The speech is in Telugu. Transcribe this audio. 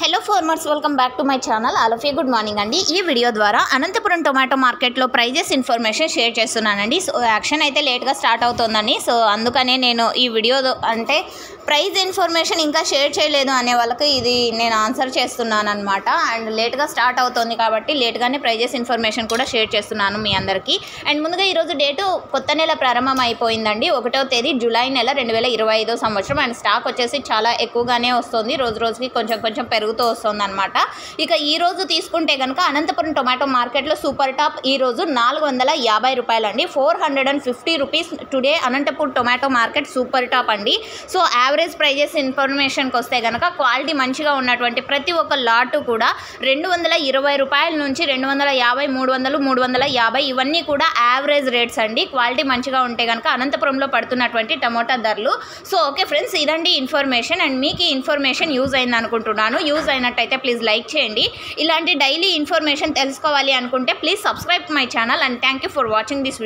Hello farmers, welcome back to my channel. All of you good morning అండి. ఈ వీడియో ద్వారా అనంతపురం టొమాటో మార్కెట్లో ప్రైజెస్ ఇన్ఫర్మేషన్ షేర్ చేస్తున్నానండి. సో యాక్షన్ అయితే లేట్గా స్టార్ట్ అవుతుందని, సో అందుకనే నేను ఈ వీడియో అంటే ప్రైజ్ ఇన్ఫర్మేషన్ ఇంకా షేర్ చేయలేదు అనే వాళ్ళకి ఇది నేను ఆన్సర్ చేస్తున్నాను అనమాట. అండ్ లేట్గా స్టార్ట్ అవుతుంది కాబట్టి లేట్గానే ప్రైజెస్ ఇన్ఫర్మేషన్ కూడా షేర్ చేస్తున్నాను మీ అందరికీ. అండ్ ముందుగా ఈరోజు డేటు కొత్త నెల ప్రారంభం అయిపోయిందండి. 1వ తేదీ జూలై నెల 2025 సంవత్సరం. అండ్ స్టాక్ వచ్చేసి చాలా ఎక్కువగానే వస్తుంది, రోజు రోజుకి కొంచెం పెరుగుతూ వస్తుంది అనమాట. ఇక ఈ రోజు తీసుకుంటే కనుక అనంతపురం టొమాటో మార్కెట్లో సూపర్ టాప్ ఈరోజు 450 రూపాయలు అండి. 450 rupees today Anantapuram tomato market super top అండి. సో యావరేజ్ ప్రైజెస్ ఇన్ఫర్మేషన్కి వస్తే కనుక క్వాలిటీ మంచిగా ఉన్నటువంటి ప్రతి ఒక్క లాటు కూడా 220 రూపాయల నుంచి 250, 300, 350 ఇవన్నీ కూడా యావరేజ్ రేట్స్ అండి. క్వాలిటీ మంచిగా ఉంటే కనుక అనంతపురంలో పడుతున్నటువంటి టమోటా ధరలు. సో ఓకే ఫ్రెండ్స్, ఇదండి ఇన్ఫర్మేషన్. అండ్ మీకు ఈ ఇన్ఫర్మేషన్ యూజ్ అయింది అనుకుంటున్నాను. యూజ్ అయినట్టయితే ప్లీజ్ లైక్ చేయండి. ఇలాంటి డైలీ ఇన్ఫర్మేషన్ తెలుసుకోవాలి అనుకుంటే please subscribe my channel. And thank you for watching this video.